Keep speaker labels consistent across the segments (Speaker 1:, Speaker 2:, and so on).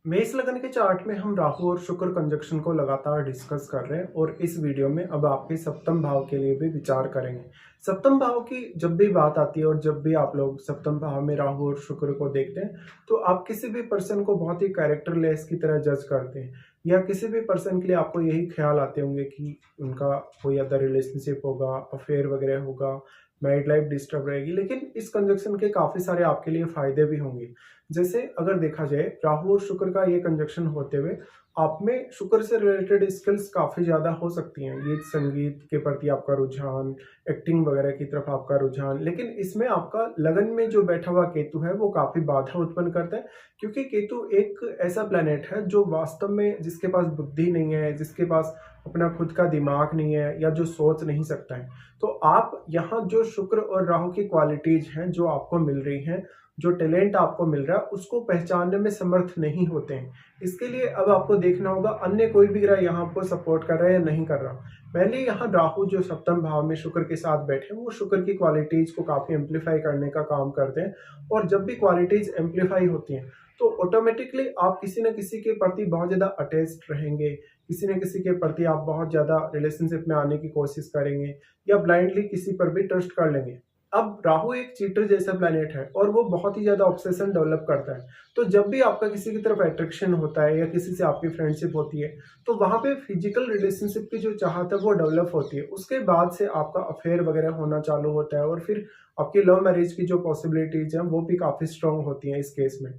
Speaker 1: मेष लगन के चार्ट में हम राहु और शुक्र कंजक्शन को लगातार डिस्कस कर रहे हैं और इस वीडियो में अब आपके सप्तम भाव के लिए भी विचार करेंगे। सप्तम भाव की जब भी बात आती है और जब भी आप लोग सप्तम भाव में राहु और शुक्र को देखते हैं तो आप किसी भी पर्सन को बहुत ही कैरेक्टरलेस की तरह जज करते हैं या किसी भी पर्सन के लिए आपको यही ख्याल आते होंगे कि उनका कोई अदर रिलेशनशिप होगा, अफेयर वगैरह होगा, मैरिड लाइफ डिस्टर्ब रहेगी। लेकिन इस कंजक्शन के काफी सारे आपके लिए फायदे भी होंगे। जैसे अगर देखा जाए राहु और शुक्र का ये कंजक्शन होते हुए आप में शुक्र से रिलेटेड स्किल्स काफी ज्यादा हो सकती हैं। गीत संगीत के प्रति आपका रुझान, एक्टिंग वगैरह की तरफ आपका रुझान। लेकिन इसमें आपका लगन में जो बैठा हुआ केतु है वो काफी बाधा उत्पन्न करता है, क्योंकि केतु एक ऐसा प्लेनेट है जो वास्तव में जिसके पास बुद्धि नहीं है, जिसके पास अपना खुद का दिमाग नहीं है या जो सोच नहीं सकता है। तो आप यहाँ जो शुक्र और राहु की क्वालिटीज हैं जो आपको मिल रही हैं, जो टैलेंट आपको मिल रहा है उसको पहचानने में समर्थ नहीं होते हैं। इसके लिए अब आपको देखना होगा अन्य कोई भी ग्रह यहाँ आपको सपोर्ट कर रहा है या नहीं कर रहा। पहले यहाँ राहु जो सप्तम भाव में शुक्र के साथ बैठे हैं वो शुक्र की क्वालिटीज को काफी एम्पलीफाई करने का काम करते हैं। और जब भी क्वालिटीज एम्पलीफाई होती हैं तो ऑटोमेटिकली आप किसी न किसी के प्रति बहुत ज्यादा अटैच्ड रहेंगे, किसी न किसी के प्रति आप बहुत ज्यादा रिलेशनशिप में आने की कोशिश करेंगे या ब्लाइंडली किसी पर भी ट्रस्ट कर लेंगे। अब राहु एक चीटर जैसा प्लेनेट है और वो बहुत ही ज्यादा ऑब्सेशन डेवलप करता है। तो जब भी आपका किसी की तरफ अट्रैक्शन होता है या किसी से आपकी फ्रेंडशिप होती है तो वहां पे फिजिकल रिलेशनशिप की जो चाहत है वो डेवलप होती है। उसके बाद से आपका अफेयर वगैरह होना चालू होता है और फिर आपकी लव मैरिज की जो पॉसिबिलिटीज हैं वो भी काफी स्ट्रांग होती हैं इस केस में।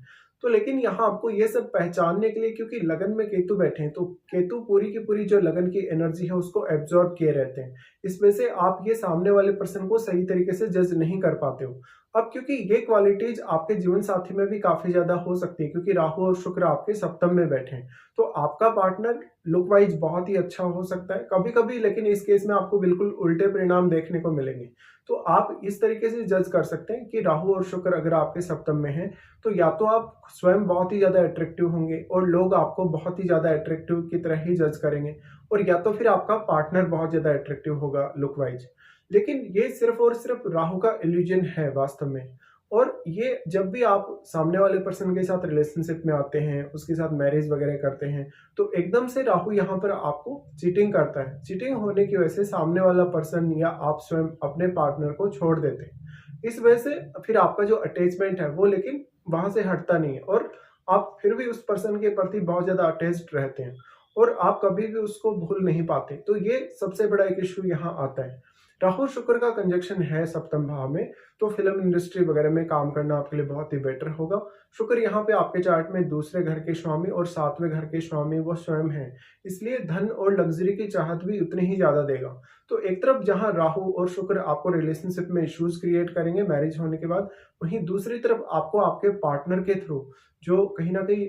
Speaker 1: तो लेकिन यहाँ आपको ये सब पहचानने के लिए, क्योंकि लगन में केतु बैठे हैं, तो केतु पूरी की पूरी जो लगन की एनर्जी है उसको एब्जॉर्ब किए रहते हैं। इस वजह से आप ये सामने वाले पर्सन को सही तरीके से जज नहीं कर पाते हो। अब क्योंकि ये क्वालिटीज आपके जीवन साथी में भी काफी ज्यादा हो सकती है, क्योंकि राहु और शुक्र आपके सप्तम में बैठे हैं, तो आपका पार्टनर लुक वाइज बहुत ही अच्छा हो सकता है कभी कभी। लेकिन इस केस में आपको बिल्कुल उल्टे परिणाम देखने को मिलेंगे। तो आप इस तरीके से जज कर सकते हैं कि राहु और शुक्र अगर आपके सप्तम में है तो या तो आप स्वयं बहुत ही ज्यादा अट्रैक्टिव होंगे और लोग आपको बहुत ही ज्यादा अट्रैक्टिव की तरह ही जज करेंगे, और या तो फिर आपका पार्टनर बहुत ज्यादा अट्रैक्टिव होगा लुक वाइज। लेकिन ये सिर्फ और सिर्फ राहु का इल्यूजन है वास्तव में। और ये जब भी आप सामने वाले पर्सन के साथ रिलेशनशिप में आते हैं, उसके साथ मैरिज वगैरह करते हैं, तो एकदम से राहु यहाँ पर आपको चीटिंग करता है। चीटिंग होने की वजह से सामने वाला पर्सन या आप स्वयं अपने पार्टनर को छोड़ देते हैं। इस वजह से फिर आपका जो अटैचमेंट है वो लेकिन वहां से हटता नहीं है और आप फिर भी उस पर्सन के प्रति बहुत ज्यादा अटैच्ड रहते हैं और आप कभी भी उसको भूल नहीं पाते। तो ये सबसे बड़ा एक इशू यहाँ आता है। राहु शुक्र का कंजक्शन है सप्तम भाव में, तो फिल्म इंडस्ट्री वगैरह में काम करना आपके लिए बहुत ही बेटर होगा। शुक्र यहाँ पे आपके चार्ट में दूसरे घर के स्वामी और सातवें घर के स्वामी वो स्वयं है, इसलिए धन और लग्जरी की चाहत भी उतनी ही ज्यादा देगा। तो एक तरफ जहां राहु और शुक्र आपको रिलेशनशिप में इश्यूज क्रिएट करेंगे मैरिज होने के बाद, वहीं दूसरी तरफ आपको आपके पार्टनर के थ्रू जो कहीं ना कहीं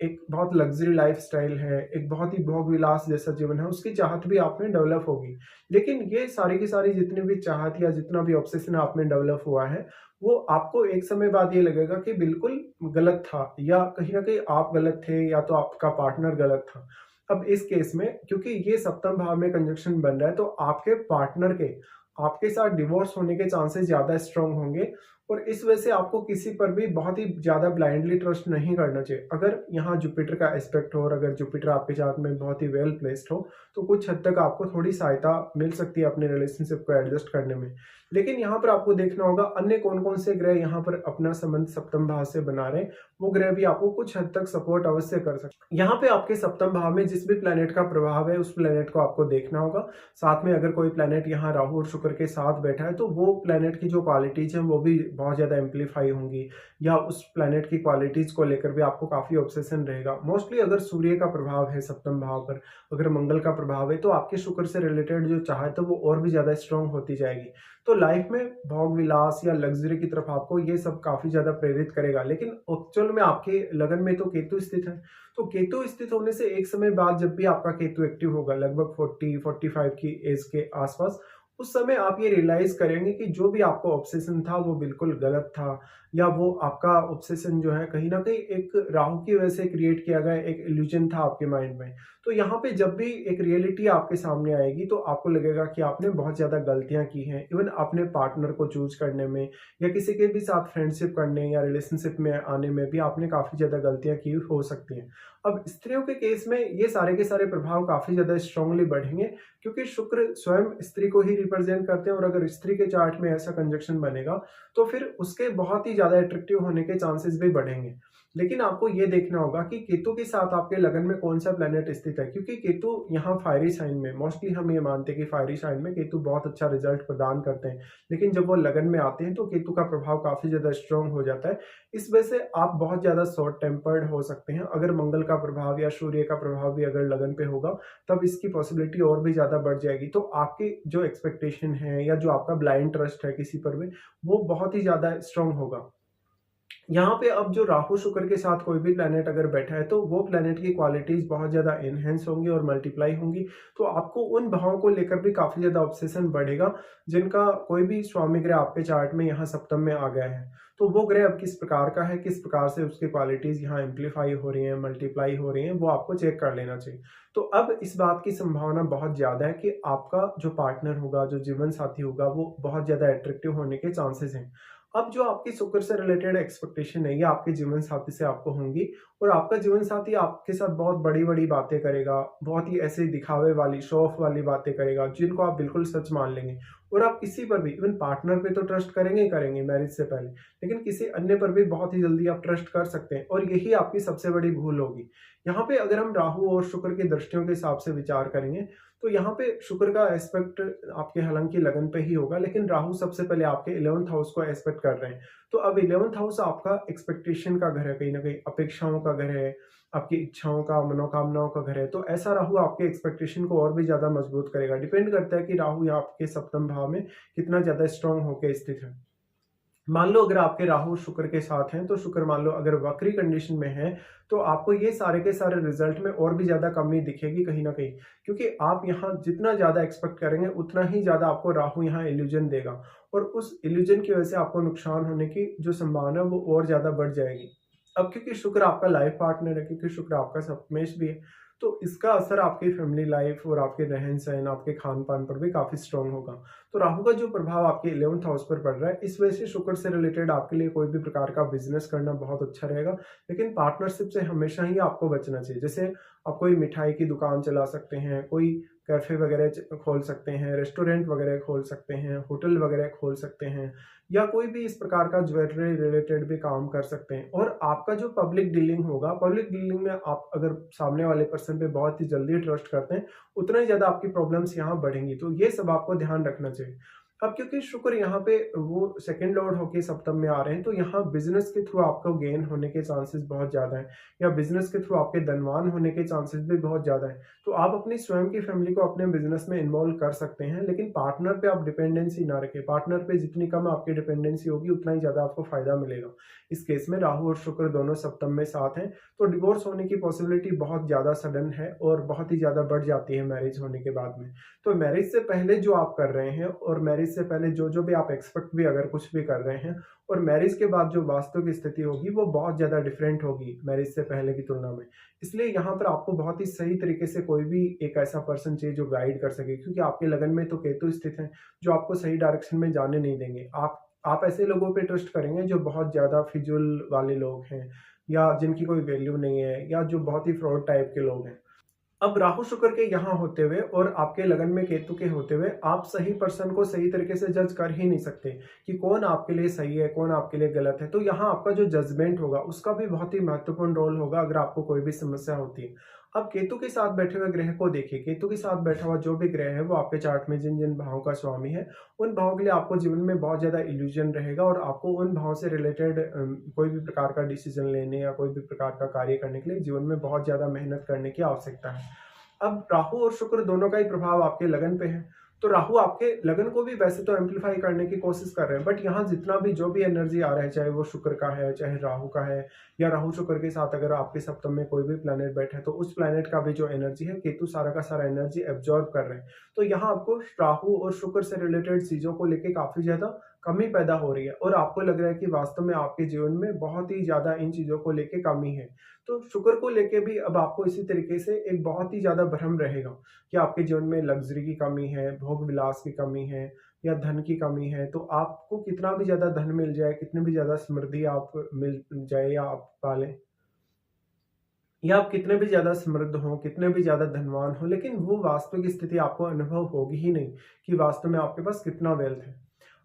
Speaker 1: एक बहुत लग्जरी लाइफ स्टाइल है, एक बहुत ही भोग विलास जैसा जीवन है, उसकी चाहत भी आप में डेवलप होगी। लेकिन ये सारी की सारी जितनी भी चाहत या जितना भी ऑब्सेशन आप में डेवलप हुआ है वो आपको एक समय बाद ये लगेगा कि बिल्कुल गलत था, या कहीं ना कहीं आप गलत थे या तो आपका पार्टनर गलत था। अब इस केस में क्योंकि ये सप्तम भाव में कंजक्शन बन रहा है तो आपके पार्टनर के आपके साथ डिवोर्स होने के चांसेस ज्यादा स्ट्रांग होंगे। और इस वजह से आपको किसी पर भी बहुत ही ज्यादा ब्लाइंडली ट्रस्ट नहीं करना चाहिए। अगर यहाँ जुपिटर का एस्पेक्ट हो और अगर जुपिटर आपके चार्ट में बहुत ही वेल प्लेस्ड हो तो कुछ हद तक आपको थोड़ी सहायता मिल सकती है अपने रिलेशनशिप को एडजस्ट करने में। लेकिन यहाँ पर आपको देखना होगा अन्य कौन कौन से ग्रह यहाँ पर अपना संबंध सप्तम भाव से बना रहे हैं, वो ग्रह भी आपको कुछ हद तक सपोर्ट अवश्य कर सकते हैं। यहाँ पे आपके सप्तम भाव में जिस भी प्लेनेट का प्रभाव है उस प्लेनेट को आपको देखना होगा। साथ में अगर कोई प्लेनेट यहाँ राहु और शुक्र के साथ बैठा है तो वो प्लेनेट की जो क्वालिटीज है वो भी बहुत ज्यादा एम्पलीफाई होंगी, या उस प्लेनेट की क्वालिटीज को लेकर भी आपको काफी ऑब्सेशन रहेगा। मोस्टली अगर सूर्य का प्रभाव है सप्तम भाव पर, अगर मंगल का प्रभाव है, तो आपके शुक्र से रिलेटेड जो चाहत है वो और भी ज्यादा स्ट्रांग होती जाएगी। तो लाइफ में भोग विलास या लग्जरी की तरफ आपको ये सब काफी ज्यादा प्रेरित करेगा। लेकिन एक्चुअल में आपके लगन में तो केतु स्थित है, तो केतु स्थित होने से एक समय बाद जब भी आपका केतु एक्टिव होगा लगभग 40-45 की एज के आसपास, उस समय आप ये रियलाइज करेंगे कि जो भी आपको ऑब्सेशन था वो बिल्कुल गलत था, या वो आपका ऑब्सेशन जो है कहीं ना कहीं एक राहु की वजह से क्रिएट किया गया एक इल्यूजन था आपके माइंड में। तो यहाँ पे जब भी एक रियलिटी आपके सामने आएगी तो आपको लगेगा कि आपने बहुत ज्यादा गलतियां की हैं, इवन अपने पार्टनर को चूज करने में या किसी के भी साथ फ्रेंडशिप करने या रिलेशनशिप में आने में भी आपने काफी ज्यादा गलतियां की हो सकती हैं। अब स्त्रियों के केस में ये सारे के सारे प्रभाव काफी ज्यादा स्ट्रांगली बढ़ेंगे, क्योंकि शुक्र स्वयं स्त्री को ही रिप्रेजेंट करते हैं, और अगर स्त्री के चार्ट में ऐसा कंजक्शन बनेगा तो फिर उसके बहुत ही ज्यादा अट्रैक्टिव होने के चांसेस भी बढ़ेंगे। लेकिन आपको ये देखना होगा कि केतु के साथ आपके लगन में कौन सा प्लेनेट स्थित है, क्योंकि केतु यहाँ फायरी साइन में, मोस्टली हम ये मानते हैं कि फायरी साइन में केतु बहुत अच्छा रिजल्ट प्रदान करते हैं, लेकिन जब वो लगन में आते हैं तो केतु का प्रभाव काफी ज्यादा स्ट्रांग हो जाता है। इस वजह से आप बहुत ज्यादा शॉर्ट टेम्पर्ड हो सकते हैं। अगर मंगल का प्रभाव या सूर्य का प्रभाव भी अगर लगन पे होगा तब इसकी पॉसिबिलिटी और भी ज्यादा बढ़ जाएगी। तो आपकी जो एक्सपेक्टेशन है या जो आपका ब्लाइंड ट्रस्ट है किसी पर भी, वो बहुत ही ज्यादा स्ट्रांग होगा। यहाँ पे अब जो राहु शुक्र के साथ कोई भी प्लेनेट अगर बैठा है तो वो प्लेनेट की क्वालिटीज बहुत ज्यादा इनहेंस होंगी और मल्टीप्लाई होंगी। तो आपको उन भावों को लेकर भी काफी ज्यादा ऑब्सेशन बढ़ेगा जिनका कोई भी स्वामी ग्रह आपके चार्ट में यहाँ सप्तम में आ गया है। तो वो ग्रह अब किस प्रकार का है, किस प्रकार से उसकी क्वालिटीज यहाँ एम्पलीफाई हो रही हैं, मल्टीप्लाई हो रही हैं, वो आपको चेक कर लेना चाहिए। तो अब इस बात की संभावना बहुत ज्यादा है कि आपका जो पार्टनर होगा, जो जीवन साथी होगा, वो बहुत ज्यादा अट्रैक्टिव होने के चांसेस हैं। अब जो आपकी शुक्र से रिलेटेड एक्सपेक्टेशन है ये आपके जीवन साथी से आपको होंगी, और आपका जीवन साथी आपके साथ बहुत बड़ी बड़ी बातें करेगा, बहुत ही ऐसे दिखावे वाली शो ऑफ वाली बातें करेगा जिनको आप बिल्कुल सच मान लेंगे। और आप किसी पर भी, इवन पार्टनर पे तो ट्रस्ट करेंगे ही करेंगे मैरिज से पहले, लेकिन किसी अन्य पर भी बहुत ही जल्दी आप ट्रस्ट कर सकते हैं, और यही आपकी सबसे बड़ी भूल होगी। यहाँ पे अगर हम राहु और शुक्र की दृष्टियों के हिसाब से विचार करेंगे तो यहाँ पे शुक्र का एस्पेक्ट आपके हालांकि लगन पे ही होगा, लेकिन राहु सबसे पहले आपके 11th हाउस को एस्पेक्ट कर रहे हैं। तो अब 11th हाउस आपका एक्सपेक्टेशन का घर है, कहीं ना कहीं अपेक्षाओं का घर है, आपकी इच्छाओं का, मनोकामनाओं का घर है। तो ऐसा राहु आपके एक्सपेक्टेशन को और भी ज्यादा मजबूत करेगा। डिपेंड करता है कि राहु यहाँ आपके सप्तम भाव में कितना ज्यादा स्ट्रांग होकर स्थित है। मान लो अगर आपके राहु शुक्र के साथ हैं तो शुक्र मान लो अगर वक्री कंडीशन में है तो आपको ये सारे के सारे रिजल्ट में और भी ज्यादा कमी दिखेगी कहीं ना कहीं, क्योंकि आप यहाँ जितना ज्यादा एक्सपेक्ट करेंगे उतना ही ज्यादा आपको राहु यहाँ इल्यूजन देगा, और उस इल्यूजन की वजह से आपको नुकसान होने की जो संभावना है वो और ज्यादा बढ़ जाएगी। अब क्योंकि शुक्र आपका लाइफ पार्टनर है, क्योंकि शुक्र आपका सप्तमेश भी है, तो इसका असर आपकी फैमिली लाइफ और आपके रहन सहन, आपके खान पान पर भी काफी स्ट्रांग होगा। तो राहु का जो प्रभाव आपके 11th हाउस पर पड़ रहा है, इस वजह से शुक्र से रिलेटेड आपके लिए कोई भी प्रकार का बिजनेस करना बहुत अच्छा रहेगा, लेकिन पार्टनरशिप से हमेशा ही आपको बचना चाहिए। जैसे आप कोई मिठाई की दुकान चला सकते हैं, कोई कैफे वगैरह खोल सकते हैं, रेस्टोरेंट वगैरह खोल सकते हैं, होटल वगैरह खोल सकते हैं, या कोई भी इस प्रकार का ज्वेलरी रिलेटेड भी काम कर सकते हैं। और आपका जो पब्लिक डीलिंग होगा, पब्लिक डीलिंग में आप अगर सामने वाले पर्सन पे बहुत ही जल्दी ट्रस्ट करते हैं उतना ही ज्यादा आपकी प्रॉब्लम्स यहाँ बढ़ेंगी। तो ये सब आपको ध्यान रखना चाहिए। अब क्योंकि शुक्र यहाँ पे वो सेकंड लॉर्ड होके सप्तम में आ रहे हैं तो यहाँ बिजनेस के थ्रू आपको गेन होने के चांसेस बहुत ज्यादा है, या बिजनेस के थ्रू आपके धनवान होने के चांसेस भी बहुत ज्यादा है। तो आप अपनी स्वयं की फैमिली को अपने बिजनेस में इन्वॉल्व कर सकते हैं, लेकिन पार्टनर पे आप डिपेंडेंसी ना रखें। पार्टनर पे जितनी कम आपकी डिपेंडेंसी होगी उतना ही ज्यादा आपको फायदा मिलेगा। इस केस में राहु और शुक्र दोनों सप्तम में साथ हैं तो डिवोर्स होने की पॉसिबिलिटी बहुत ज्यादा सडन है और बहुत ही ज्यादा बढ़ जाती है मैरिज होने के बाद में। तो मैरिज से पहले जो आप कर रहे हैं और मैरिज से पहले जो जो भी आप एक्सपेक्ट भी अगर कुछ भी कर रहे हैं, और मैरिज के बाद जो वास्तविक स्थिति होगी वो बहुत ज्यादा डिफरेंट होगी मैरिज से पहले की तुलना में। इसलिए यहाँ पर आपको बहुत ही सही तरीके से कोई भी एक ऐसा पर्सन चाहिए जो गाइड कर सके, क्योंकि आपके लगन में तो केतु स्थित है जो आपको सही डायरेक्शन में जाने नहीं देंगे। आप ऐसे लोगों पे ट्रस्ट करेंगे जो बहुत ज्यादा फिजूल वाले लोग हैं, या जिनकी कोई वैल्यू नहीं है, या जो बहुत ही फ्रॉड टाइप के लोग हैं। अब राहु शुक्र के यहाँ होते हुए और आपके लगन में केतु के होते हुए आप सही पर्सन को सही तरीके से जज कर ही नहीं सकते कि कौन आपके लिए सही है, कौन आपके लिए गलत है। तो यहाँ आपका जो जजमेंट होगा उसका भी बहुत ही महत्वपूर्ण रोल होगा अगर आपको कोई भी समस्या होती है। अब केतु के साथ बैठे हुए ग्रह को देखिए, केतु के साथ बैठा हुआ जो भी ग्रह है वो आपके चार्ट में जिन जिन भावों का स्वामी है उन भावों के लिए आपको जीवन में बहुत ज्यादा इल्यूजन रहेगा, और आपको उन भावों से रिलेटेड कोई भी प्रकार का डिसीजन लेने या कोई भी प्रकार का कार्य करने के लिए जीवन में बहुत ज्यादा मेहनत करने की आवश्यकता है। अब राहु और शुक्र दोनों का ही प्रभाव आपके लगन पे है, तो राहु आपके लगन को भी वैसे तो एम्पलीफाई करने की कोशिश कर रहे हैं, बट यहाँ जितना भी जो भी एनर्जी आ रहा है, चाहे वो शुक्र का है, चाहे राहु का है, या राहु शुक्र के साथ अगर आपके सप्तम में कोई भी प्लैनेट बैठा है, तो उस प्लैनेट का भी जो एनर्जी है, केतु सारा का सारा एनर्जी एब्जॉर्ब कर रहे हैं। तो यहाँ आपको राहु और शुक्र से रिलेटेड चीजों को लेके काफी ज्यादा कमी पैदा हो रही है, और आपको लग रहा है कि वास्तव में आपके जीवन में बहुत ही ज्यादा इन चीजों को लेके कमी है। तो शुक्र को लेके भी अब आपको इसी तरीके से एक बहुत ही ज्यादा भ्रम रहेगा कि आपके जीवन में लग्जरी की कमी है, भोग विलास की कमी है, या धन की कमी है। तो आपको कितना भी ज़्यादा धन मिल जाए, कितनी भी ज़्यादा समृद्धि आप मिल जाए या आप पालें, या आप कितने भी ज़्यादा समृद्ध हों, कितने भी ज़्यादा धनवान हों, लेकिन वो वास्तविक स्थिति आपको अनुभव होगी ही नहीं कि वास्तव में आपके पास कितना वेल्थ है।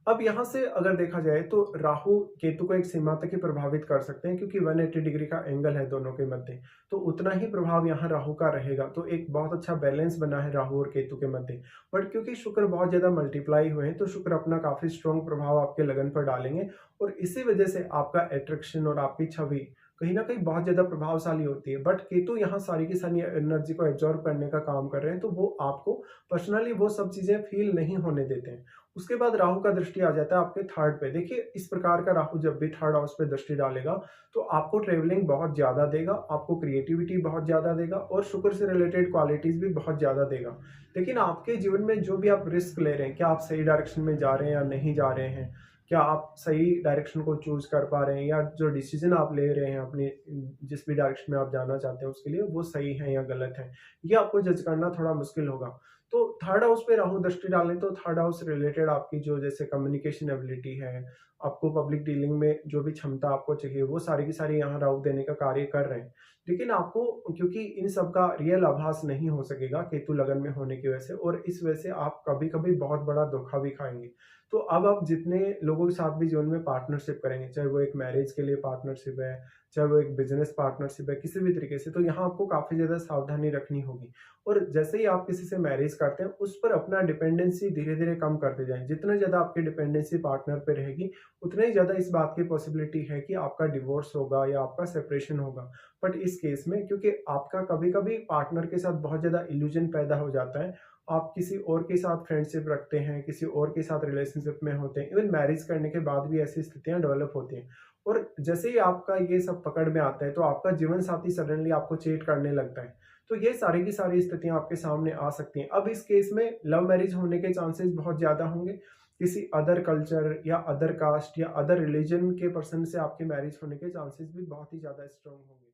Speaker 1: अब यहाँ से अगर देखा जाए तो राहु केतु को एक सीमा तक ही प्रभावित कर सकते हैं, क्योंकि 180 डिग्री का एंगल है दोनों के मध्य, तो उतना ही प्रभाव यहाँ राहु का रहेगा। तो एक बहुत अच्छा बैलेंस बना है राहु और केतु के मध्य। बट क्योंकि शुक्र बहुत ज्यादा मल्टीप्लाई हुए हैं, तो शुक्र अपना काफी स्ट्रॉन्ग प्रभाव आपके लगन पर डालेंगे, और इसी वजह से आपका अट्रैक्शन और आपकी छवि कहीं ना कहीं बहुत ज्यादा प्रभावशाली होती है। बट केतु यहाँ सारी की सारी एनर्जी को एब्जॉर्ब करने का काम कर रहे हैं, तो वो आपको पर्सनली वो सब चीजें फील नहीं होने देते हैं। उसके बाद राहु का दृष्टि आ जाता है आपके थर्ड पे। देखिए, इस प्रकार का राहु जब भी थर्ड हाउस पे दृष्टि डालेगा, तो आपको ट्रेवलिंग बहुत ज्यादा देगा, आपको क्रिएटिविटी बहुत ज्यादा देगा, और शुक्र से रिलेटेड क्वालिटीज भी बहुत ज्यादा देगा। लेकिन आपके जीवन में जो भी आप रिस्क ले रहे हैं, क्या आप सही डायरेक्शन में जा रहे हैं या नहीं जा रहे हैं, क्या आप सही डायरेक्शन को चूज कर पा रहे हैं, या जो डिसीजन आप ले रहे हैं अपनी जिस भी डायरेक्शन में आप जाना चाहते हैं उसके लिए, वो सही है या गलत है, ये आपको जज करना थोड़ा मुश्किल होगा। तो थर्ड हाउस पे राहु दृष्टि डालें, तो थर्ड हाउस रिलेटेड आपकी जो जैसे कम्युनिकेशन एबिलिटी है, आपको पब्लिक डीलिंग में जो भी क्षमता आपको चाहिए, वो सारी की सारी यहाँ राहु देने का कार्य कर रहे हैं। लेकिन आपको क्योंकि इन सब का रियल आभास नहीं हो सकेगा केतु लगन में होने की वजह से, और इस वजह से आप कभी कभी बहुत बड़ा धोखा भी खाएंगे। तो अब आप जितने लोगों के साथ भी जीवन में पार्टनरशिप करेंगे, चाहे वो एक मैरिज के लिए पार्टनरशिप है, चाहे वो एक बिजनेस पार्टनरशिप है, किसी भी तरीके से, तो यहाँ आपको काफी ज्यादा सावधानी रखनी होगी। और जैसे ही आप किसी से मैरिज करते हैं, उस पर अपना डिपेंडेंसी धीरे धीरे कम करते जाएं। जितना ज्यादा आपकी डिपेंडेंसी पार्टनर पे रहेगी, उतना ही ज्यादा इस बात की पॉसिबिलिटी है कि आपका डिवोर्स होगा या आपका सेपरेशन होगा। बट इस केस में क्योंकि आपका कभी कभी पार्टनर के साथ बहुत ज्यादा इल्यूजन पैदा हो जाता है, आप किसी और के साथ फ्रेंडशिप रखते हैं, किसी और के साथ रिलेशनशिप में होते हैं, इवन मैरिज करने के बाद भी ऐसी स्थितियां डेवलप होती हैं। और जैसे ही आपका ये सब पकड़ में आता है, तो आपका जीवन साथी सडनली आपको चीट करने लगता है। तो ये सारी की सारी स्थितियां आपके सामने आ सकती हैं। अब इस केस में लव मैरिज होने के चांसेस बहुत ज्यादा होंगे। किसी अदर कल्चर या अदर कास्ट या अदर रिलीजन के पर्सन से आपके मैरिज होने के चांसेस भी बहुत ही ज्यादा स्ट्रांग होंगे।